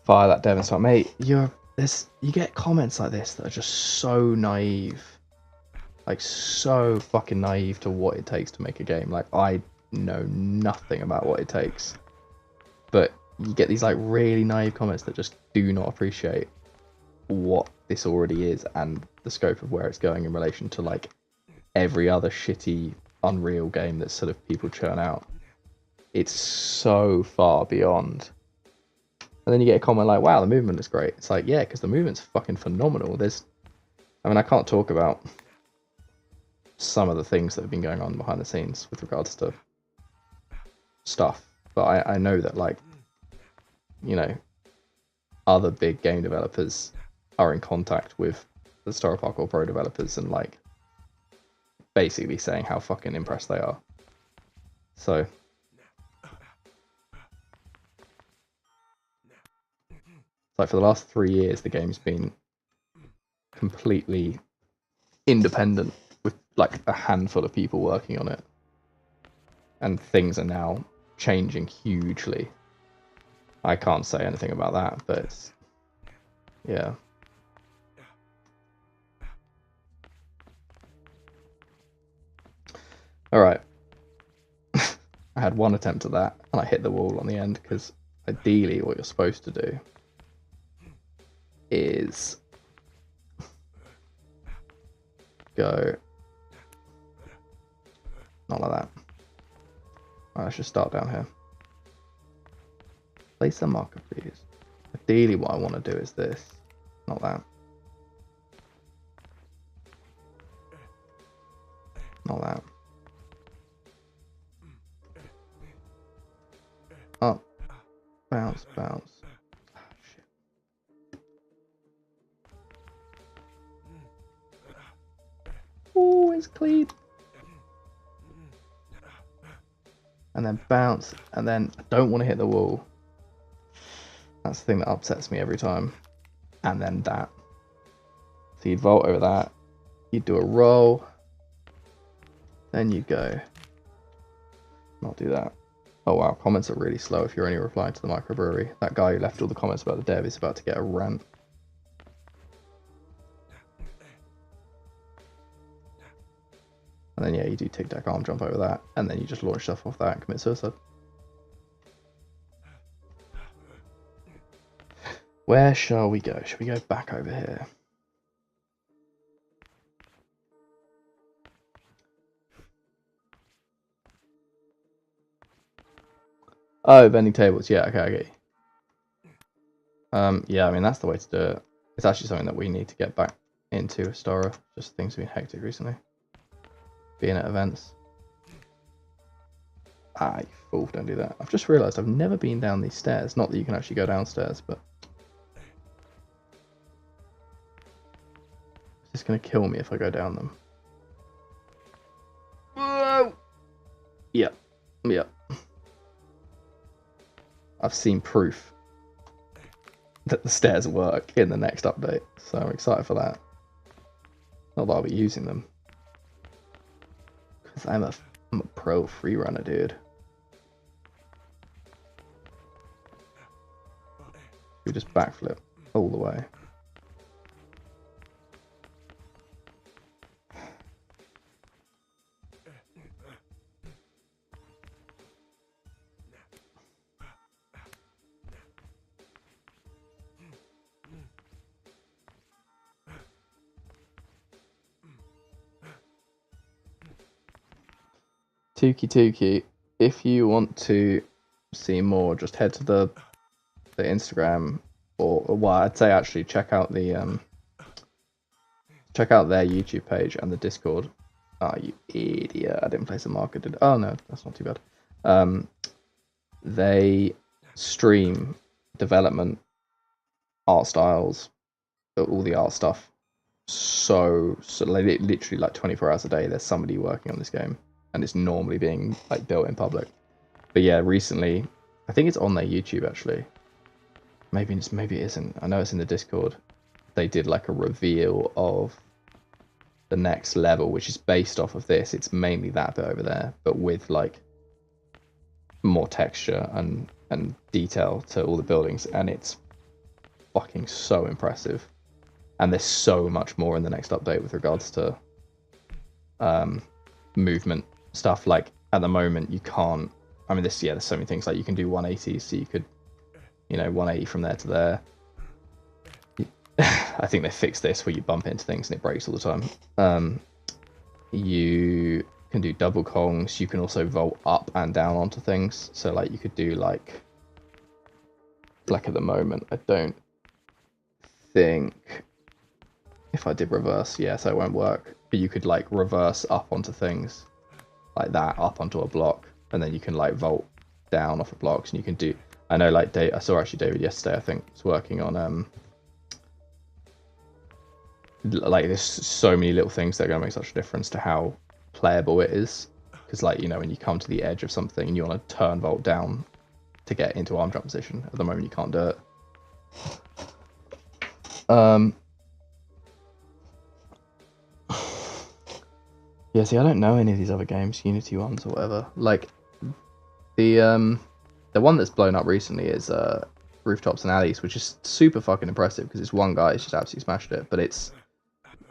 Fire that dev and start, mate. You get comments like this that are just so naive, like so fucking naive to what it takes to make a game. Like, I know nothing about what it takes, but you get these like really naive comments that just do not appreciate what this already is and the scope of where it's going in relation to like every other shitty Unreal game that sort of people churn out. It's so far beyond. And then you get a comment like, wow, the movement is great. It's like, yeah, because the movement's fucking phenomenal. I mean, I can't talk about some of the things that have been going on behind the scenes with regards to stuff, but I know that, like, you know, other big game developers are in contact with the STORROR Parkour Pro developers and like basically saying how fucking impressed they are. So like for the last 3 years the game's been completely independent with like a handful of people working on it, and things are now changing hugely. I can't say anything about that, but it's, yeah. Alright. I had one attempt at that, and I hit the wall on the end, because ideally what you're supposed to do is go... Not like that. Alright, let's just start down here. Place a marker, please. Ideally what I want to do is this, not that. Not that. Up. Bounce, bounce. Ah, shit. Oh, it's clean. And then bounce, and then I don't want to hit the wall. That's the thing that upsets me every time. And then that. So you'd vault over that. You'd do a roll. Then you go. Not do that. Oh wow, comments are really slow if you're only replying to the microbrewery. That guy who left all the comments about the dev is about to get a rant. And then yeah, you do tic-tac arm jump over that, and then you just launch stuff off that and commit suicide. Where shall we go? Shall we go back over here? Oh, bending tables. Yeah, okay, I get you. Yeah, I mean, that's the way to do it. It's actually something that we need to get back into with STORROR. Just things have been hectic recently. Being at events. Ah, you fool, don't do that. I've just realised I've never been down these stairs. Not that you can actually go downstairs, but... It's just going to kill me if I go down them. Whoa! Yep. Yep. I've seen proof that the stairs work in the next update, so I'm excited for that. Not that I'll be using them. Because I'm a pro free runner, dude. We just backflip all the way. Tuki, if you want to see more, just head to the Instagram, or well, I'd say actually check out the check out their YouTube page and the Discord. Oh, you idiot! I didn't place a marker. Did oh no, that's not too bad. They stream development, art styles, all the art stuff. So like, literally like 24 hours a day, there's somebody working on this game. And it's normally being like built in public. But yeah, recently, I think it's on their YouTube actually. Maybe it isn't. I know it's in the Discord. They did like a reveal of the next level, which is based off of this. It's mainly that bit over there, but with like more texture and detail to all the buildings, and it's fucking so impressive. And there's so much more in the next update with regards to movement stuff. Like at the moment you can't, I mean, there's so many things, like you can do 180s, so you could, 180 from there to there. I think they fixed this where you bump into things and it breaks all the time. You can do double kongs. You can also vault up and down onto things, so like you could do like at the moment I don't think if I did reverse, so it won't work, but you could like reverse up onto things like that, up onto a block, and then you can like vault down off of blocks, and you can do, I know like I saw actually David yesterday, I think, was working on like there's so many little things that are going to make such a difference to how playable it is, because like when you come to the edge of something and you want to turn vault down to get into arm jump position, at the moment you can't do it. Yeah, see, I don't know any of these other games, Unity ones or whatever. Like the one that's blown up recently is Rooftops and Alleys, which is super fucking impressive because it's one guy who's just absolutely smashed it. But it's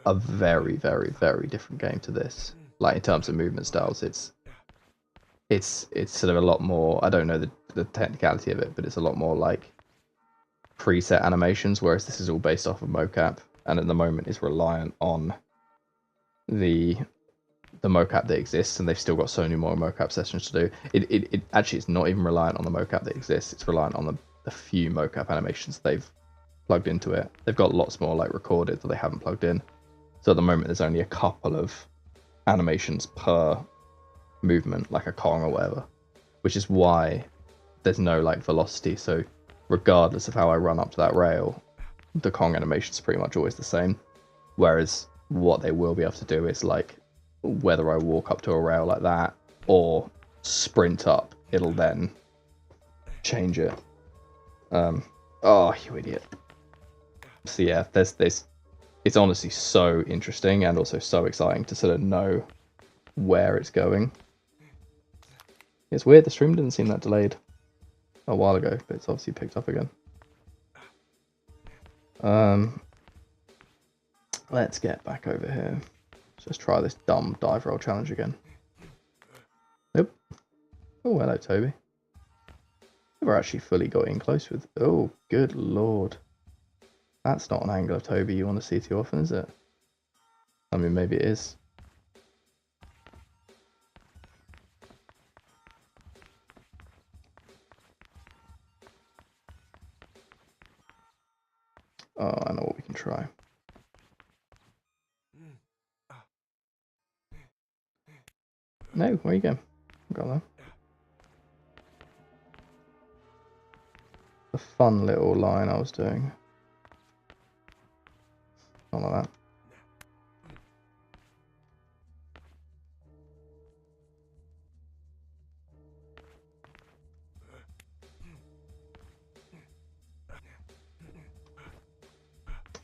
a very, very, very different game to this. Like in terms of movement styles, it's sort of a lot more. I don't know the technicality of it, but it's a lot more like preset animations, whereas this is all based off of mocap, and at the moment is reliant on the mocap that exists, and they've still got so many more mocap sessions to do. It actually, it's not even reliant on the mocap that exists. It's reliant on the few mocap animations they've plugged into it. They've got lots more like recorded that they haven't plugged in. So at the moment, there's only a couple of animations per movement, like a Kong or whatever, which is why there's no like velocity. So regardless of how I run up to that rail, the Kong animation is pretty much always the same. Whereas what they will be able to do is like, whether I walk up to a rail like that or sprint up, it'll then change it. Oh, you idiot. So yeah, there's it's honestly so interesting and also so exciting to sort of know where it's going. It's weird, the stream didn't seem that delayed a while ago, but it's obviously picked up again. Let's get back over here. Let's try this dumb dive roll challenge again. Nope. Oh, hello, Toby. Never actually fully got in close with... Oh, good lord. That's not an angle of Toby you want to see too often, is it? I mean, maybe it is. Oh, I know what we can try. No, where you go? Got that. A fun little line I was doing. Not like that.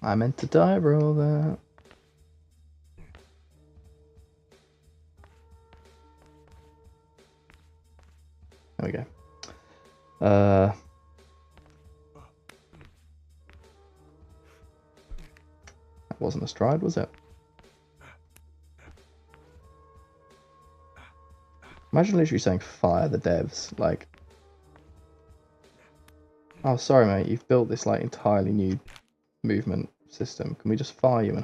I meant to die roll that. There we go. That wasn't a stride, was it? Imagine literally saying fire the devs, like, oh sorry mate, you've built this like entirely new movement system. Can we just fire you and